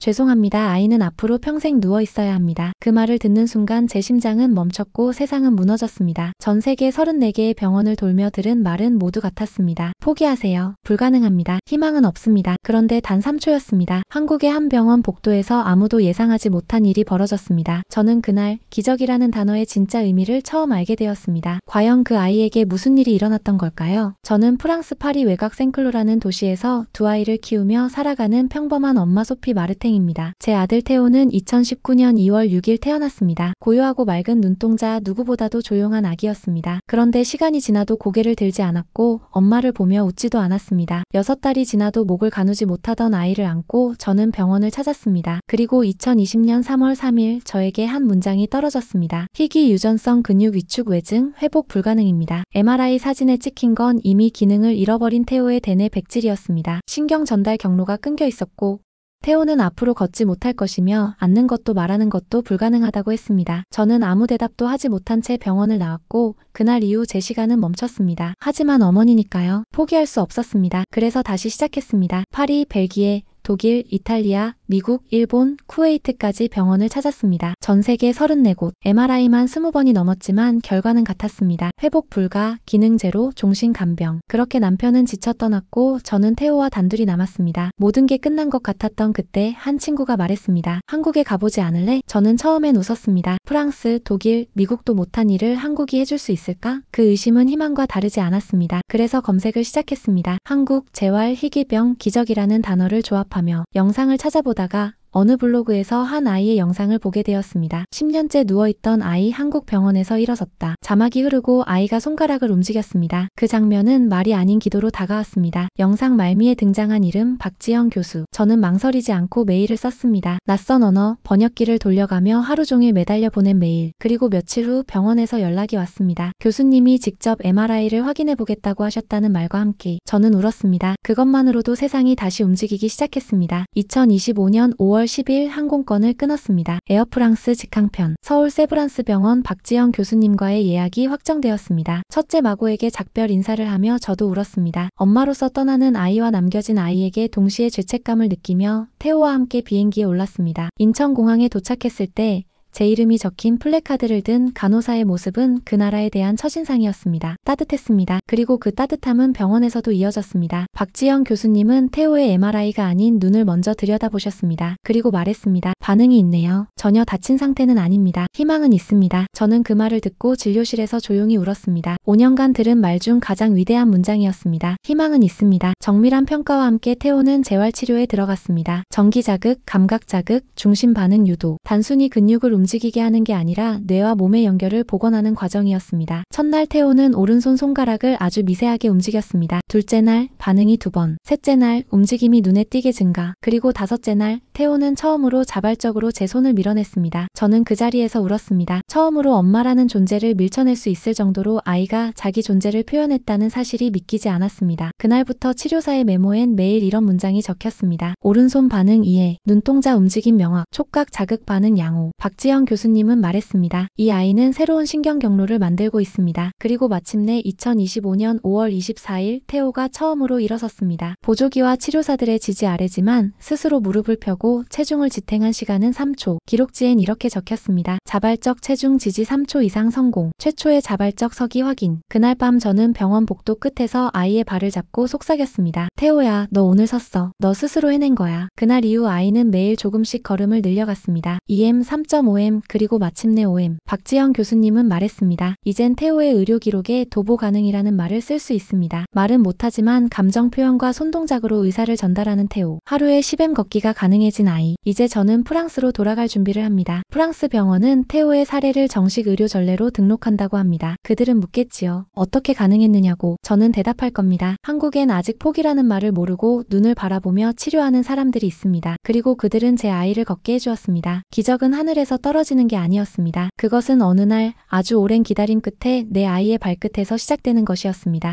죄송합니다. 아이는 앞으로 평생 누워 있어야 합니다. 그 말을 듣는 순간 제 심장은 멈췄고 세상은 무너졌습니다. 전 세계 34개의 병원을 돌며 들은 말은 모두 같았습니다. 포기하세요. 불가능합니다. 희망은 없습니다. 그런데 단 3초였습니다. 한국의 한 병원 복도에서 아무도 예상하지 못한 일이 벌어졌습니다. 저는 그날 기적이라는 단어의 진짜 의미를 처음 알게 되었습니다. 과연 그 아이에게 무슨 일이 일어났던 걸까요? 저는 프랑스 파리 외곽 생클로라는 도시에서 두 아이를 키우며 살아가는 평범한 엄마 소피 마르탱입니다. 제 아들 테오는 2019년 2월 6일 태어났습니다. 고요하고 맑은 눈동자, 누구보다도 조용한 아기였습니다. 그런데 시간이 지나도 고개를 들지 않았고 엄마를 보며 웃지도 않았습니다. 6달이 지나도 목을 가누지 못하던 아이를 안고 저는 병원을 찾았습니다. 그리고 2020년 3월 3일 저에게 한 문장이 떨어졌습니다. 희귀 유전성 근육 위축 외증 회복 불가능입니다. MRI 사진에 찍힌 건 이미 기능을 잃어버린 테오의 대뇌 백질이었습니다. 신경 전달 경로가 끊겨 있었고 테오는 앞으로 걷지 못할 것이며 앉는 것도 말하는 것도 불가능하다고 했습니다. 저는 아무 대답도 하지 못한 채 병원을 나왔고 그날 이후 제 시간은 멈췄습니다. 하지만 어머니니까요. 포기할 수 없었습니다. 그래서 다시 시작했습니다. 파리, 벨기에, 독일, 이탈리아, 미국, 일본, 쿠웨이트까지 병원을 찾았습니다. 전 세계 34곳, MRI만 20번이 넘었지만 결과는 같았습니다. 회복 불가, 기능 제로, 종신 간병. 그렇게 남편은 지쳐 떠났고 저는 테오와 단둘이 남았습니다. 모든 게 끝난 것 같았던 그때 한 친구가 말했습니다. 한국에 가보지 않을래? 저는 처음엔 웃었습니다. 프랑스, 독일, 미국도 못한 일을 한국이 해줄 수 있을까? 그 의심은 희망과 다르지 않았습니다. 그래서 검색을 시작했습니다. 한국, 재활, 희귀병, 기적이라는 단어를 조합하며 영상을 찾아보다가 어느 블로그에서 한 아이의 영상을 보게 되었습니다. 10년째 누워있던 아이 한국 병원에서 일어섰다. 자막이 흐르고 아이가 손가락을 움직였습니다. 그 장면은 말이 아닌 기도로 다가왔습니다. 영상 말미에 등장한 이름 박지영 교수. 저는 망설이지 않고 메일을 썼습니다. 낯선 언어, 번역기를 돌려가며 하루 종일 매달려 보낸 메일. 그리고 며칠 후 병원에서 연락이 왔습니다. 교수님이 직접 MRI를 확인해 보겠다고 하셨다는 말과 함께 저는 울었습니다. 그것만으로도 세상이 다시 움직이기 시작했습니다. 2025년 5월 10일 항공권을 끊었습니다. 에어프랑스 직항편, 서울 세브란스 병원 박지영 교수님과의 예약이 확정되었습니다. 첫째 마고에게 작별 인사를 하며 저도 울었습니다. 엄마로서 떠나는 아이와 남겨진 아이에게 동시에 죄책감을 느끼며 테오와 함께 비행기에 올랐습니다. 인천공항에 도착했을 때 제 이름이 적힌 플래카드를 든 간호사의 모습은 그 나라에 대한 첫인상이었습니다. 따뜻했습니다. 그리고 그 따뜻함은 병원에서도 이어졌습니다. 박지영 교수님은 테오의 MRI가 아닌 눈을 먼저 들여다보셨습니다. 그리고 말했습니다. 반응이 있네요. 전혀 다친 상태는 아닙니다. 희망은 있습니다. 저는 그 말을 듣고 진료실에서 조용히 울었습니다. 5년간 들은 말 중 가장 위대한 문장이었습니다. 희망은 있습니다. 정밀한 평가와 함께 테오는 재활치료에 들어갔습니다. 전기 자극, 감각 자극, 중심 반응 유도. 단순히 근육을 움직이게 하는 게 아니라 뇌와 몸의 연결을 복원하는 과정이었습니다. 첫날 테오는 오른손 손가락을 아주 미세하게 움직였습니다. 둘째 날 반응이 2번, 셋째 날 움직임이 눈에 띄게 증가, 그리고 다섯째 날 테오는 처음으로 자발적으로 제 손을 밀어냈습니다. 저는 그 자리에서 울었습니다. 처음으로 엄마라는 존재를 밀쳐낼 수 있을 정도로 아이가 자기 존재를 표현했다는 사실이 믿기지 않았습니다. 그날부터 치료사의 메모엔 매일 이런 문장이 적혔습니다. 오른손 반응 이해, 눈동자 움직임 명확, 촉각 자극 반응 양호. 박지영 교수님은 말했습니다. 이 아이는 새로운 신경 경로를 만들고 있습니다. 그리고 마침내 2025년 5월 24일 테오가 처음으로 일어섰습니다. 보조기와 치료사들의 지지 아래지만 스스로 무릎을 펴고 체중을 지탱한 시간은 3초. 기록지엔 이렇게 적혔습니다. 자발적 체중 지지 3초 이상 성공. 최초의 자발적 서기 확인. 그날 밤 저는 병원 복도 끝에서 아이의 발을 잡고 속삭였습니다. 테오야, 너 오늘 섰어. 너 스스로 해낸 거야. 그날 이후 아이는 매일 조금씩 걸음을 늘려갔습니다. 2M, 3.5M 그리고 마침내 5M. 박지영 교수님은 말했습니다. 이젠 테오의 의료 기록에 도보 가능이라는 말을 쓸 수 있습니다. 말은 못하지만 감정 표현과 손동작으로 의사를 전달하는 테오. 하루에 10M 걷기가 가능해진 아이. 이제 저는 프랑스로 돌아갈 준비를 합니다. 프랑스 병원은 테오의 사례를 정식 의료 전례로 등록한다고 합니다. 그들은 묻겠지요. 어떻게 가능했느냐고. 저는 대답할 겁니다. 한국엔 아직 포기라는 말을 모르고 눈을 바라보며 치료하는 사람들이 있습니다. 그리고 그들은 제 아이를 걷게 해주었습니다. 기적은 하늘에서 떨어지는 게 아니었습니다. 그것은 어느 날 아주 오랜 기다림 끝에 내 아이의 발끝에서 시작되는 것이었습니다.